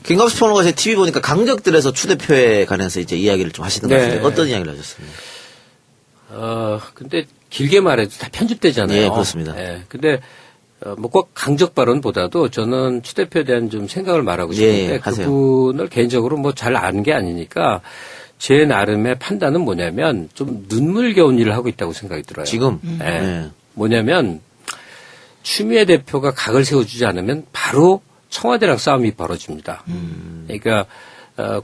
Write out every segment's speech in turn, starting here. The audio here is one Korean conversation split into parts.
김갑수 평론가 제 TV 보니까 강적들에서 추 대표에 관해서 이제 이야기를 좀 하시는 것 같은데 어떤 이야기를 하셨습니까? 근데 길게 말해도 다 편집되잖아요. 예, 그렇습니다. 예. 근데 뭐 꼭 강적 발언보다도 저는 추 대표에 대한 좀 생각을 말하고 싶은데 그분을 개인적으로 뭐 잘 아는 게 아니니까 제 나름의 판단은 뭐냐면 좀 눈물겨운 일을 하고 있다고 생각이 들어요. 지금? 예. 뭐냐면 추미애 대표가 각을 세워주지 않으면 바로 청와대랑 싸움이 벌어집니다. 그러니까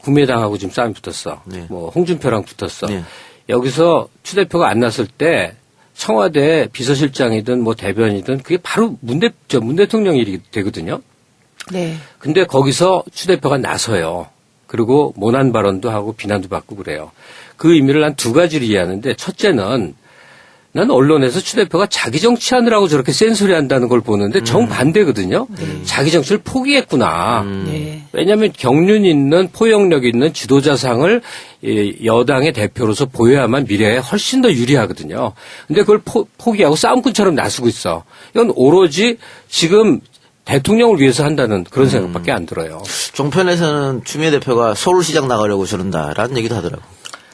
국민의당하고 지금 싸움이 붙었어. 네. 뭐 홍준표랑 붙었어. 네. 여기서 추 대표가 안 났을 때 청와대 비서실장이든 뭐 대변이든 그게 바로 문 대통령 일이 되거든요. 네. 근데 거기서 추 대표가 나서요. 그리고 모난 발언도 하고 비난도 받고 그래요. 그 의미를 난 두 가지로 이해하는데 첫째는 난 언론에서 추 대표가 자기 정치하느라고 저렇게 센소리 한다는 걸 보는데 정반대거든요. 자기 정치를 포기했구나. 네. 왜냐하면 경륜 있는 포용력 있는 지도자상을 여당의 대표로서 보여야만 미래에 훨씬 더 유리하거든요. 근데 그걸 포기하고 싸움꾼처럼 나서고 있어. 이건 오로지 지금 대통령을 위해서 한다는 그런 생각밖에 안 들어요. 종편에서는 추미애 대표가 서울시장 나가려고 저런다라는 얘기도 하더라고.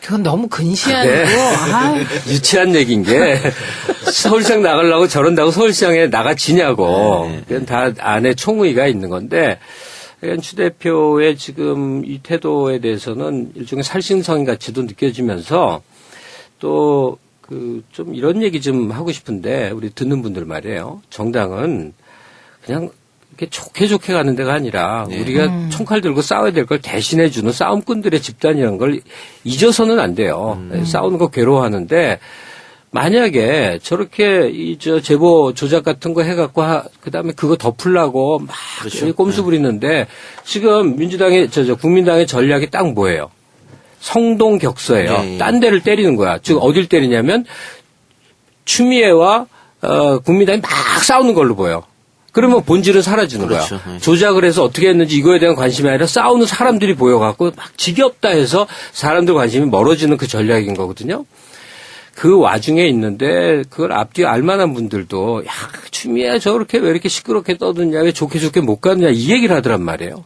그건 너무 근시한 네. 거. 유치한 얘기인 게 서울시장 나가려고 저런다고 서울시장에 나가지냐고. 그건 다 안에 총의가 있는 건데 추 대표의 지금 이 태도에 대해서는 일종의 살신성인 가치도 느껴지면서 또 좀 이런 얘기 좀 하고 싶은데 우리 듣는 분들 말이에요. 정당은 그냥 이렇게 좋게 가는 데가 아니라 우리가 총칼 들고 싸워야 될 걸 대신해 주는 싸움꾼들의 집단이라는 걸 잊어서는 안 돼요. 싸우는 거 괴로워하는데 만약에 저렇게 제보 조작 같은 거 해갖고 그다음에 그거 덮으려고 막 그렇죠. 꼼수 부리는데 지금 민주당의 국민당의 전략이 딱 뭐예요? 성동격서예요. 네. 딴 데를 때리는 거야. 즉 어딜 때리냐면 추미애와 국민당이 막 싸우는 걸로 보여. 그러면 본질은 사라지는 그렇죠. 거야. 조작을 해서 어떻게 했는지 이거에 대한 관심이 아니라 싸우는 사람들이 보여갖고 막 지겹다 해서 사람들 관심이 멀어지는 그 전략인 거거든요. 그 와중에 있는데 그걸 앞뒤 알만한 분들도 야 추미애 저렇게 왜 이렇게 시끄럽게 떠드냐 왜 좋게 못 가느냐 이 얘기를 하더란 말이에요.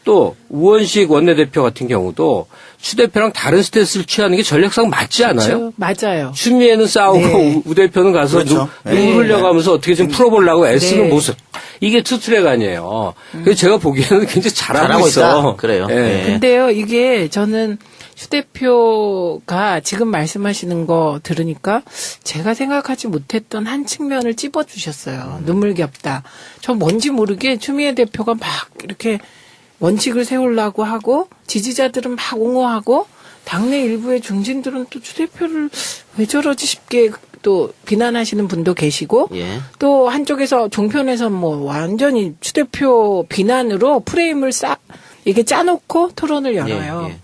또 우원식 원내대표 같은 경우도 추 대표랑 다른 스탠스를 취하는 게 전략상 맞지 않아요? 그렇죠. 맞아요. 추미애는 싸우고 네. 우 대표는 가서 그렇죠. 눈물 흘려가면서 어떻게 좀 풀어보려고 애쓰는 네. 모습. 이게 투트랙 아니에요. 그래서 제가 보기에는 굉장히 잘하고 있어. 있다. 그래요. 예. 네. 근데요, 이게 저는 추 대표가 지금 말씀하시는 거 들으니까 제가 생각하지 못했던 한 측면을 찝어주셨어요. 눈물겹다. 저 뭔지 모르게 추미애 대표가 막 이렇게 원칙을 세우려고 하고 지지자들은 막 옹호하고 당내 일부의 중진들은 또 추 대표를 왜 저러지 싶게 또 비난하시는 분도 계시고 예. 또 한쪽에서 종편에서 뭐 완전히 추 대표 비난으로 프레임을 이게 짜놓고 토론을 열어요. 예.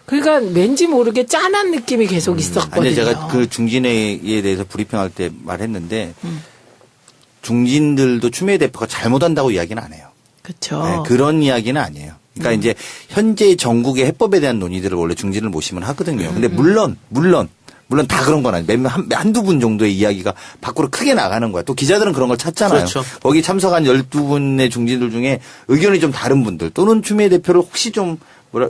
그러니까 왠지 모르게 짠한 느낌이 계속 있었거든요. 아니 제가 그 중진회에 대해서 브리핑할 때 말했는데 중진들도 추미애 대표가 잘못한다고 이야기는 안 해요. 그렇죠. 네, 그런 이야기는 아니에요. 그러니까 이제 현재 전국의 해법에 대한 논의들을 원래 중진을 모시면 하거든요. 근데 물론 다 그런 건 아니에요. 한두 분 정도의 이야기가 밖으로 크게 나가는 거야. 또 기자들은 그런 걸 찾잖아요. 그렇죠. 거기 참석한 12분의 중진들 중에 의견이 좀 다른 분들 또는 추미애 대표를 혹시 좀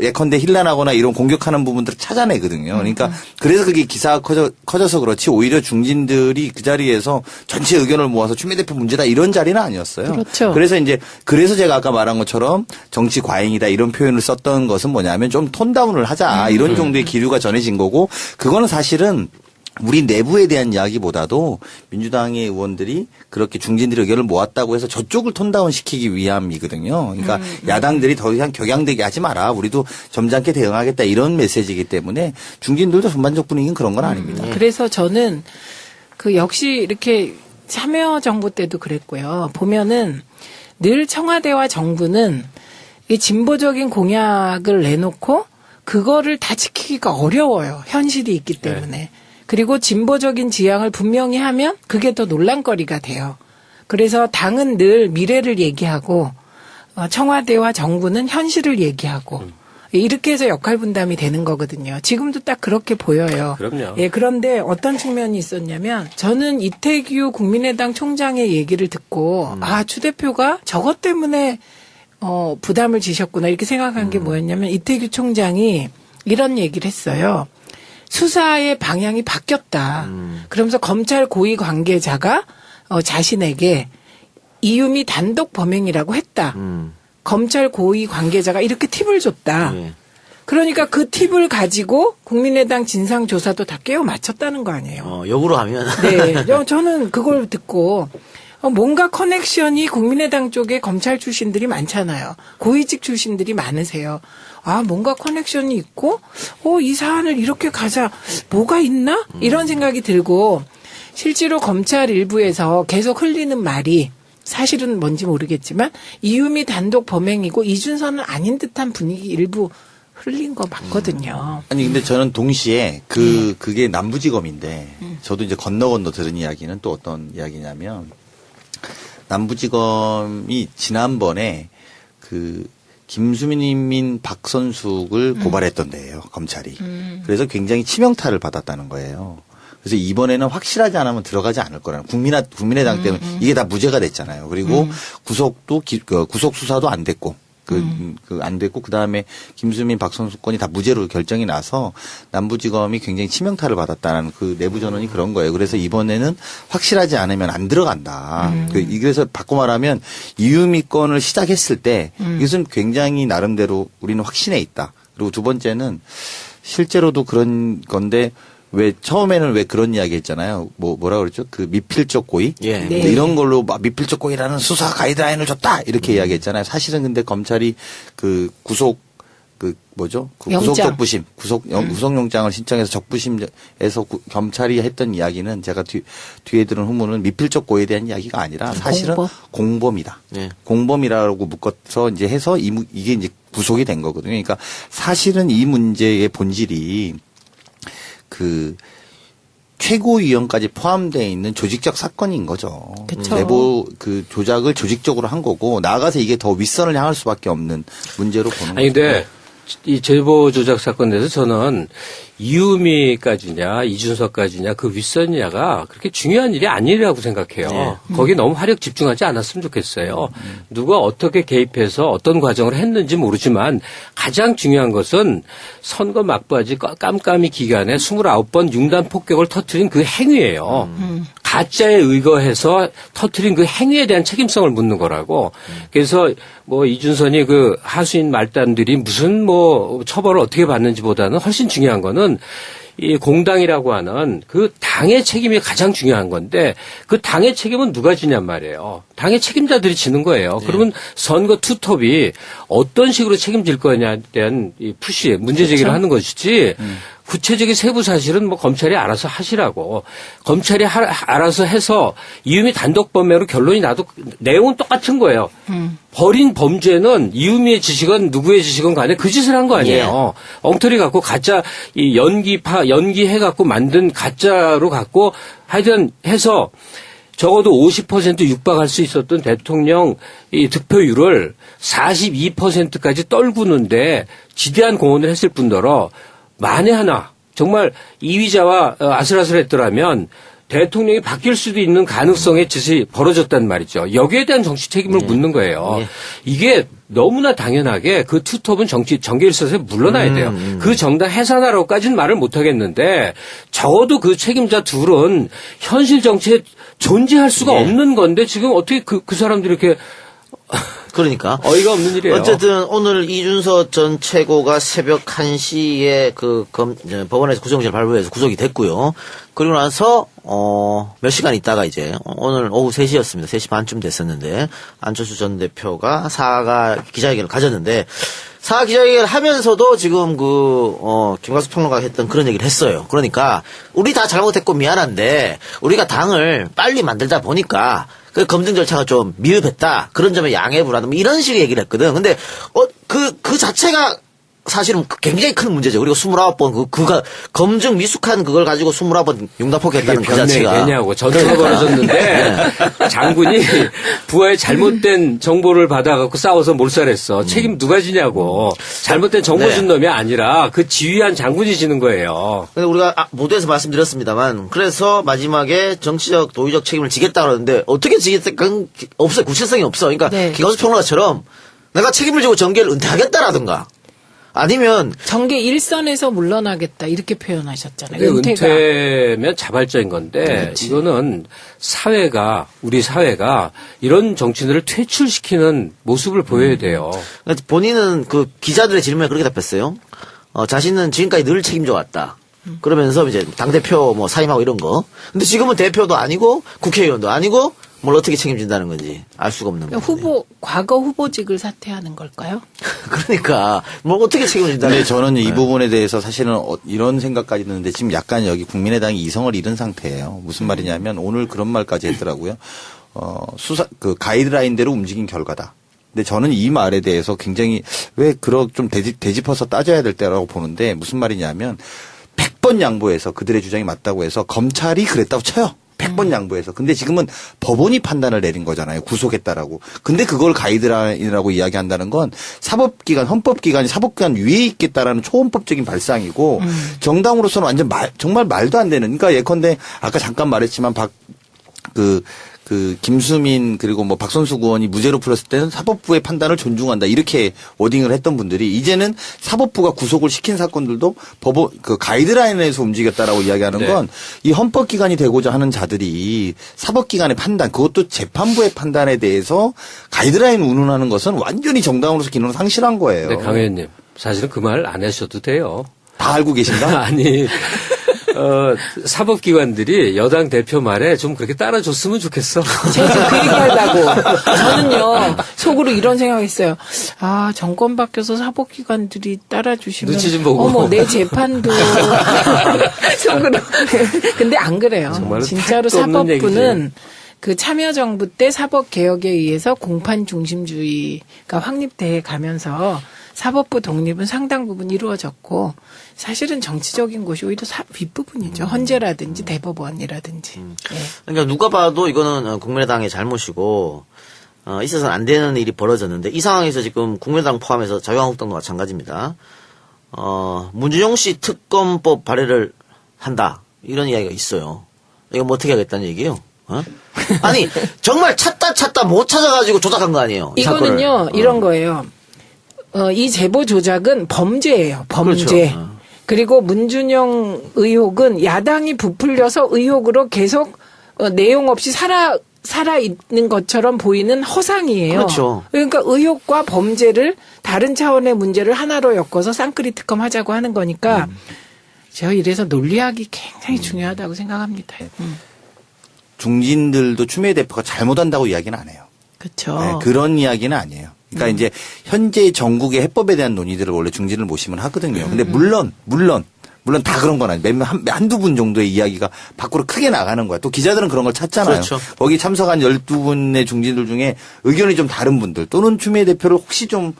예컨대 힐난하거나 이런 공격하는 부분들을 찾아내거든요. 그러니까 그래서 그게 기사가 커져서 그렇지 오히려 중진들이 그 자리에서 전체 의견을 모아서 추미애 대표 문제다 이런 자리는 아니었어요. 그렇죠. 그래서 제가 아까 말한 것처럼 정치 과잉이다 이런 표현을 썼던 것은 뭐냐면 좀 톤다운을 하자 이런 정도의 기류가 전해진 거고 그거는 사실은 우리 내부에 대한 이야기보다도 민주당의 의원들이 그렇게 중진들의 의견을 모았다고 해서 저쪽을 톤다운 시키기 위함이거든요. 그러니까 야당들이 더 이상 격양되게 하지 마라. 우리도 점잖게 대응하겠다 이런 메시지이기 때문에 중진들도 전반적 분위기는 그런 건 아닙니다. 그래서 저는 역시 이렇게 참여정부 때도 그랬고요. 보면은 늘 청와대와 정부는 이 진보적인 공약을 내놓고 그거를 다 지키기가 어려워요. 현실이 있기 때문에. 네. 그리고 진보적인 지향을 분명히 하면 그게 더 논란거리가 돼요. 그래서 당은 늘 미래를 얘기하고 청와대와 정부는 현실을 얘기하고 이렇게 해서 역할 분담이 되는 거거든요. 지금도 딱 그렇게 보여요. 그럼요. 예, 그런데 어떤 측면이 있었냐면 저는 이태규 국민의당 총장의 얘기를 듣고 추 대표가 저것 때문에 부담을 지셨구나 이렇게 생각한 게 뭐였냐면 이태규 총장이 이런 얘기를 했어요. 수사의 방향이 바뀌었다. 그러면서 검찰 고위 관계자가 자신에게 이유미 단독 범행이라고 했다. 검찰 고위 관계자가 이렇게 팁을 줬다. 예. 그러니까 그 팁을 가지고 국민의당 진상조사도 다 깨워 맞췄다는 거 아니에요. 역으로 하면. 네. 저는 그걸 듣고 뭔가 커넥션이 국민의당 쪽에 검찰 출신들이 많잖아요. 고위직 출신들이 많으세요. 아, 뭔가 커넥션이 있고, 이 사안을 이렇게 가자. 뭐가 있나? 이런 생각이 들고, 실제로 검찰 일부에서 계속 흘리는 말이 사실은 뭔지 모르겠지만, 이유미 단독 범행이고, 이준서는 아닌 듯한 분위기 일부 흘린 거 맞거든요. 아니 근데 저는 동시에 그게 남부지검인데 저도 이제 건너 들은 이야기는 또 어떤 이야기냐면 남부지검이 지난번에 그 김수민 박선숙을 고발했던 데예요, 검찰이. 그래서 굉장히 치명타를 받았다는 거예요. 그래서 이번에는 확실하지 않으면 들어가지 않을 거라는 국민의당 때문에 이게 다 무죄가 됐잖아요. 그리고 구속 수사도 안 됐고 안 됐고 그다음에 김수민 박선숙 건이 다 무죄로 결정이 나서 남부지검이 굉장히 치명타를 받았다는 그 내부 전원이 그런 거예요. 그래서 이번에는 확실하지 않으면 안 들어간다. 그래서 바꿔 말하면 이유미 건을 시작했을 때 이것은 굉장히 나름대로 우리는 확신해 있다. 그리고 두 번째는 실제로도 그런 건데 왜 처음에는 왜 그런 이야기 했잖아요. 뭐라 그랬죠? 그 미필적 고의? 예. 네. 이런 걸로 막 미필적 고의라는 수사 가이드라인을 줬다. 이렇게 이야기했잖아요. 사실은 근데 검찰이 그 구속 적부심, 구속영장을 신청해서 적부심에서 검찰이 했던 이야기는 제가 뒤에 들은 후문은 미필적 고의에 대한 이야기가 아니라 사실은 공범이다. 예. 공범이라고 묶어서 이제 해서 이게 이제 구속이 된 거거든요. 그러니까 사실은 이 문제의 본질이 그 최고위원까지 포함되어 있는 조직적 사건인 거죠. 그쵸. 내부 그 조작을 조직적으로 한 거고 나아가서 이게 더 윗선을 향할 수밖에 없는 문제로 보는 거죠. 아니 근데 이 제보 조작 사건에 대해서 저는 이유미까지냐 이준석까지냐 그 윗선이냐가 그렇게 중요한 일이 아니라고 생각해요. 거기 너무 화력 집중하지 않았으면 좋겠어요. 누가 어떻게 개입해서 어떤 과정을 했는지 모르지만 가장 중요한 것은 선거 막바지 깜깜이 기간에 29번 융단 폭격을 터뜨린 그 행위예요. 가짜에 의거해서 터뜨린 그 행위에 대한 책임성을 묻는 거라고. 그래서 뭐 이준선이 그 하수인 말단들이 무슨 뭐 처벌을 어떻게 받는지보다는 훨씬 중요한 거는 이 공당이라고 하는 그 당의 책임이 가장 중요한 건데 그 당의 책임은 누가 지냔 말이에요. 당의 책임자들이 지는 거예요. 그러면 선거 투톱이 어떤 식으로 책임질 거냐에 대한 이 푸시, 문제 제기를 하는 것이지 구체적인 세부 사실은 뭐 검찰이 알아서 하시라고. 검찰이 알아서 해서 이유미 단독 범행으로 결론이 나도 내용은 똑같은 거예요. 벌인 범죄는 이유미의 지식은 누구의 지식은 간에 그 짓을 한 거 아니에요. 엉터리 갖고 가짜 이 연기해 갖고 만든 가짜로 갖고 하여튼 해서 적어도 50% 육박할 수 있었던 대통령 이 득표율을 42%까지 떨구는데 지대한 공헌을 했을 뿐더러 만에 하나 정말 이휘자와 아슬아슬했더라면 대통령이 바뀔 수도 있는 가능성의 짓이 벌어졌단 말이죠. 여기에 대한 정치 책임을 묻는 거예요. 이게 너무나 당연하게 그 투톱은 정계 일선에서 물러나야 돼요. 그 정당 해산하라고까지는 말을 못 하겠는데 적어도 그 책임자 둘은 현실 정치에 존재할 수가 없는 건데 지금 어떻게 그 사람들이 이렇게 그러니까. 어이가 없는 일이에요. 어쨌든 오늘 이준석 전 최고가 새벽 1시에 법원에서 구속영장을 발부해서 구속이 됐고요. 그리고 나서, 몇 시간 있다가 이제, 오늘 오후 3시였습니다. 3시 반쯤 됐었는데, 안철수 전 대표가 사과 기자회견을 가졌는데, 사과 기자회견을 하면서도 지금 김광수 평론가가 했던 그런 얘기를 했어요. 그러니까, 우리 다 잘못했고 미안한데, 우리가 당을 빨리 만들다 보니까, 그 검증 절차가 좀 미흡했다. 그런 점에 양해 불하다. 뭐 이런 식의 얘기를 했거든. 근데, 그 자체가 사실은 굉장히 큰 문제죠. 그리고 29번 그가 검증 미숙한 그걸 가지고 29번 융단폭격했다는 그 자체가. 되냐고. 전투가 벌어졌는데 장군이 부하의 잘못된 정보를 받아갖고 싸워서 몰살했어. 책임 누가 지냐고. 잘못된 정보 준 놈이 아니라 그 지휘한 장군이 지는 거예요. 근데 우리가 모두에서 말씀드렸습니다만 그래서 마지막에 정치적 도의적 책임을 지겠다 그러는데 어떻게 지겠다? 그건 없어요. 구체성이 없어. 그러니까 김광수 평론가처럼 내가 책임을 지고 정계를 은퇴하겠다라든가 아니면 정계 일선에서 물러나겠다 이렇게 표현하셨잖아요. 은퇴면 자발적인 건데 이거는 우리 사회가 이런 정치인들을 퇴출시키는 모습을 보여야 돼요. 본인은 그 기자들의 질문에 그렇게 답했어요. 자신은 지금까지 늘 책임져 왔다. 그러면서 이제 당대표 뭐 사임하고 이런 거. 근데 지금은 대표도 아니고 국회의원도 아니고 뭘 어떻게 책임진다는 건지 알 수가 없는 거예요. 과거 후보직을 사퇴하는 걸까요? 그러니까 뭘 어떻게 책임진다는 근데 저는 이 부분에 대해서 사실은 이런 생각까지 드는데 지금 약간 여기 국민의당이 이성을 잃은 상태예요. 무슨 말이냐면 오늘 그런 말까지 했더라고요. 그 가이드라인대로 움직인 결과다. 근데 저는 이 말에 대해서 굉장히 왜 좀 되짚어서 따져야 될 때라고 보는데 무슨 말이냐면 100번 양보해서 그들의 주장이 맞다고 해서 검찰이 그랬다고 쳐요. 100번 양보해서. 근데 지금은 법원이 판단을 내린 거잖아요. 구속했다라고. 근데 그걸 가이드라인이라고 이야기한다는 건 사법기관, 헌법기관이 사법기관 위에 있겠다라는 초헌법적인 발상이고 정당으로서는 완전 정말 말도 안 되는. 그러니까 예컨대 아까 잠깐 말했지만 김수민 그리고 뭐 박선수 의원이 무죄로 풀렸을 때는 사법부의 판단을 존중한다 이렇게 워딩을 했던 분들이 이제는 사법부가 구속을 시킨 사건들도 법원 그 가이드라인에서 움직였다라고 이야기하는 건 이 헌법기관이 되고자 하는 자들이 사법기관의 판단 그것도 재판부의 판단에 대해서 가이드라인 운운하는 것은 완전히 정당으로서 기능을 상실한 거예요. 네, 강 의원님 사실은 그 말 안 하셔도 돼요. 다 알고 계신가? 아니. 사법기관들이 여당 대표 말에 좀 그렇게 따라줬으면 좋겠어. 제가 그 얘기하려고. 저는요, 속으로 이런 생각했어요. 아, 정권 바뀌어서 사법기관들이 따라주시면. 눈치 좀 보고. 어머, 내 재판도. 속으로. 근데 안 그래요. 진짜로 사법부는 그 참여정부 때 사법개혁에 의해서 공판 중심주의가 확립돼 가면서 사법부 독립은 상당 부분 이루어졌고 사실은 정치적인 곳이 오히려 윗부분이죠. 헌재라든지 대법원이라든지. 예. 그러니까 누가 봐도 이거는 국민의당의 잘못이고 있어서는 안 되는 일이 벌어졌는데 이 상황에서 지금 국민의당 포함해서 자유한국당도 마찬가지입니다. 문준용 씨 특검법 발의를 한다 이런 이야기가 있어요. 이거 뭐 어떻게 하겠다는 얘기예요? 아니 정말 찾다 못 찾아가지고 조작한 거 아니에요? 이거는요 이런 거예요. 이 제보 조작은 범죄예요. 범죄. 그렇죠. 그리고 문준영 의혹은 야당이 부풀려서 의혹으로 계속 내용 없이 살아 있는 것처럼 보이는 허상이에요. 그렇죠. 그러니까 의혹과 범죄를 다른 차원의 문제를 하나로 엮어서 쌍끌이 특검 하자고 하는 거니까 제가 이래서 논리학이 굉장히 중요하다고 생각합니다. 중진들도 추미애 대표가 잘못한다고 이야기는 안 해요. 그렇죠. 네, 그런 이야기는 아니에요. 그러니까 이제 현재 전국의 해법에 대한 논의들을 원래 중진을 모시면 하거든요. 근데 물론 다 그런 건 아니에요. 한두 분 정도의 이야기가 밖으로 크게 나가는 거야. 또 기자들은 그런 걸 찾잖아요. 그렇죠. 거기 참석한 12분의 중진들 중에 의견이 좀 다른 분들 또는 추미애 대표를 혹시 좀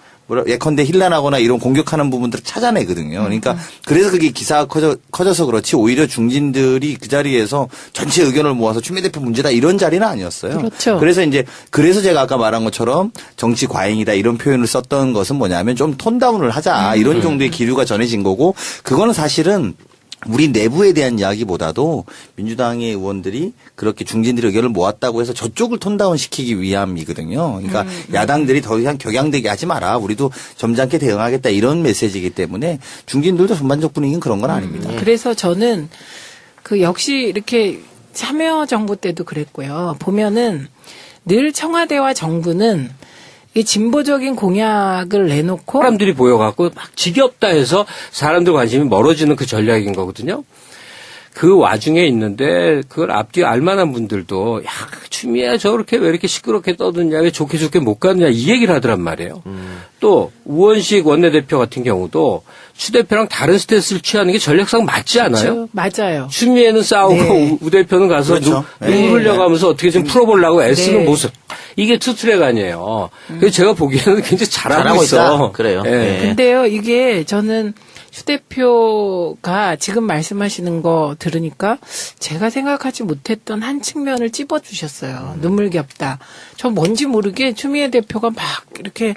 예컨대 힐난하거나 이런 공격하는 부분들을 찾아내거든요. 그러니까 그래서 그게 기사가 커져서 그렇지 오히려 중진들이 그 자리에서 전체 의견을 모아서 추미애 대표 문제다 이런 자리는 아니었어요. 그렇죠. 그래서 제가 아까 말한 것처럼 정치 과잉이다 이런 표현을 썼던 것은 뭐냐면 좀 톤다운을 하자 이런 정도의 기류가 전해진 거고 그거는 사실은 우리 내부에 대한 이야기보다도 민주당의 의원들이 그렇게 중진들의 의견을 모았다고 해서 저쪽을 톤다운 시키기 위함이거든요. 그러니까 야당들이 더 이상 격양되게 하지 마라. 우리도 점잖게 대응하겠다 이런 메시지이기 때문에 중진들도 전반적 분위기는 그런 건 아닙니다. 그래서 저는 역시 이렇게 참여정부 때도 그랬고요. 보면은 늘 청와대와 정부는 이 진보적인 공약을 내놓고 사람들이 모여갖고 막 지겹다 해서 사람들 관심이 멀어지는 그 전략인 거거든요. 그 와중에 있는데 그걸 앞뒤 알만한 분들도 야 추미애 저렇게 왜 이렇게 시끄럽게 떠드냐 왜 좋게 못 가느냐 이 얘기를 하더란 말이에요. 또 우원식 원내대표 같은 경우도 추 대표랑 다른 스탠스를 취하는 게 전략상 맞지 않아요? 그렇죠. 맞아요. 추미애는 싸우고 네. 우 대표는 가서 그렇죠. 눈물 흘려가면서 어떻게 좀 풀어보려고 애쓰는 네. 모습. 이게 투트랙 아니에요. 그래서 제가 보기에는 굉장히 잘하고 있어. 있다. 그래요. 예. 네. 근데요, 이게 저는 추 대표가 지금 말씀하시는 거 들으니까 제가 생각하지 못했던 한 측면을 찝어주셨어요. 눈물겹다. 저 뭔지 모르게 추미애 대표가 막 이렇게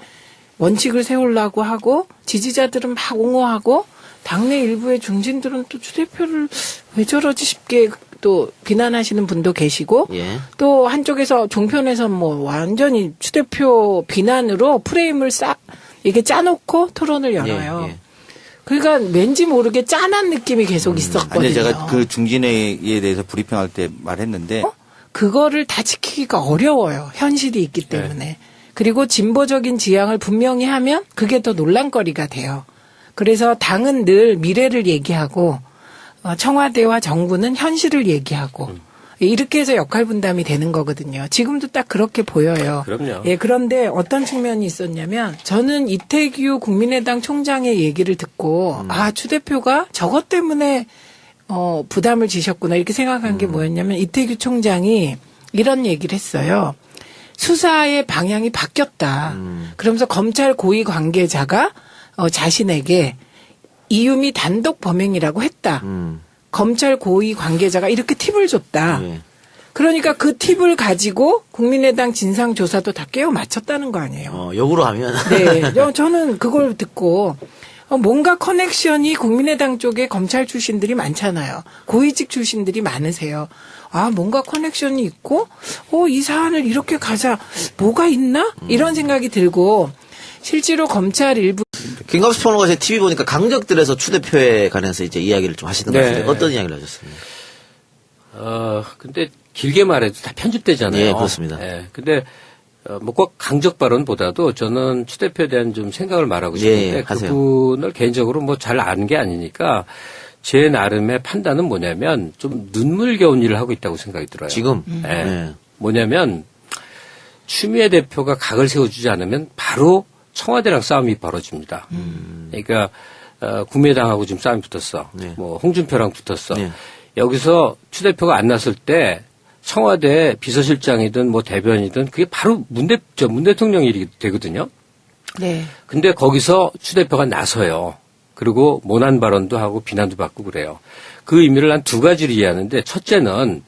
원칙을 세우려고 하고 지지자들은 막 옹호하고 당내 일부의 중진들은 또 추 대표를 왜 저러지 싶게 또 비난하시는 분도 계시고 예. 또 한쪽에서 종편에서 뭐 완전히 추 대표 비난으로 프레임을 싹 이렇게 짜놓고 토론을 열어요. 예. 그러니까 왠지 모르게 짠한 느낌이 계속 있었거든요. 아니 제가 그 중진회에 대해서 브리핑할 때 말했는데 그거를 다 지키기가 어려워요. 현실이 있기 때문에. 그리고 진보적인 지향을 분명히 하면 그게 더 논란거리가 돼요. 그래서 당은 늘 미래를 얘기하고 청와대와 정부는 현실을 얘기하고 이렇게 해서 역할 분담이 되는 거거든요. 지금도 딱 그렇게 보여요. 그럼요. 예, 그런데 어떤 측면이 있었냐면 저는 이태규 국민의당 총장의 얘기를 듣고 추 대표가 저것 때문에 부담을 지셨구나 이렇게 생각한 게 뭐였냐면 이태규 총장이 이런 얘기를 했어요. 수사의 방향이 바뀌었다. 그러면서 검찰 고위 관계자가 자신에게 이유미 단독 범행이라고 했다. 검찰 고위 관계자가 이렇게 팁을 줬다. 예. 그러니까 그 팁을 가지고 국민의당 진상조사도 다 깨워 맞췄다는 거 아니에요. 역으로 하면. 네. 저는 그걸 듣고 뭔가 커넥션이 국민의당 쪽에 검찰 출신들이 많잖아요. 고위직 출신들이 많으세요. 뭔가 커넥션이 있고, 이 사안을 이렇게 가자. 뭐가 있나? 이런 생각이 들고, 실제로 검찰 일부. 김갑수 평론가 제 TV 보니까 강적들에서 추 대표에 관해서 이제 이야기를 좀 하시는 것 네. 같은데 어떤 이야기를 하셨습니까? 근데 길게 말해도 다 편집되잖아요. 예, 그렇습니다. 예, 근데 뭐 꼭 강적 발언보다도 저는 추 대표에 대한 좀 생각을 말하고 싶은데 예, 하세요. 그분을 개인적으로 뭐 잘 아는 게 아니니까 제 나름의 판단은 뭐냐면 좀 눈물겨운 일을 하고 있다고 생각이 들어요. 지금? 예. 네. 뭐냐면 추미애 대표가 각을 세워주지 않으면 바로 청와대랑 싸움이 벌어집니다. 그러니까 국민의당하고 지금 싸움이 붙었어. 네. 뭐 홍준표랑 붙었어. 네. 여기서 추 대표가 안 났을 때 청와대 비서실장이든 뭐 대변이든 그게 바로 문 대통령 일이 되거든요. 네. 근데 거기서 추 대표가 나서요. 그리고 모난 발언도 하고 비난도 받고 그래요. 그 의미를 난 두 가지로 이해하는데 첫째는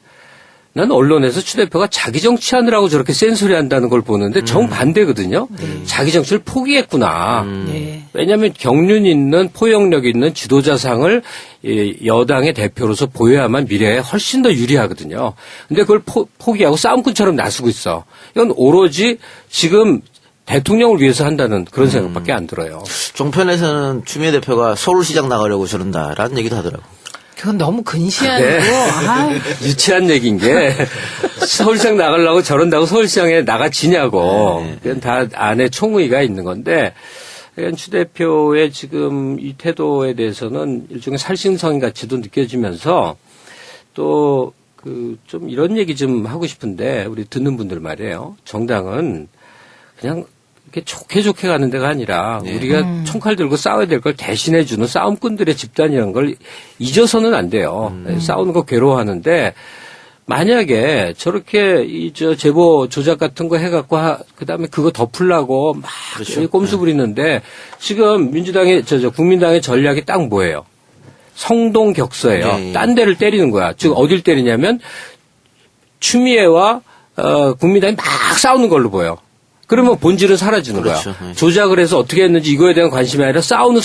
난 언론에서 추 대표가 자기 정치하느라고 저렇게 센소리 한다는 걸 보는데 정반대거든요. 자기 정치를 포기했구나. 네. 왜냐하면 경륜 있는 포용력 있는 지도자상을 여당의 대표로서 보여야만 미래에 훨씬 더 유리하거든요. 근데 그걸 포기하고 싸움꾼처럼 나서고 있어. 이건 오로지 지금 대통령을 위해서 한다는 그런 생각밖에 안 들어요. 종편에서는 추미애 대표가 서울시장 나가려고 저런다라는 얘기도 하더라고요. 그건 너무 근시한 네. 거고. 유치한 얘기인 게 서울시장 나가려고 저런다고 서울시장에 나가지냐고. 그건 다 안에 총의가 있는 건데 추 대표의 지금 이 태도에 대해서는 일종의 살신성인 가치도 느껴지면서 또 좀 이런 얘기 좀 하고 싶은데 우리 듣는 분들 말이에요. 정당은 그냥 이렇게 좋게 가는 데가 아니라 우리가 총칼 들고 싸워야 될 걸 대신해 주는 싸움꾼들의 집단이라는 걸 잊어서는 안 돼요. 싸우는 거 괴로워하는데 만약에 저렇게 제보 조작 같은 거 해갖고 그다음에 그거 덮으려고 막 그렇죠. 꼼수 부리는데 지금 민주당의 국민당의 전략이 딱 뭐예요? 성동격서예요. 네. 딴 데를 때리는 거야. 즉 어딜 때리냐면 추미애와 국민당이 막 싸우는 걸로 보여. 그러면 본질은 사라지는 그렇죠. 거야. 네. 조작을 해서 어떻게 했는지 이거에 대한 관심이 아니라 싸우는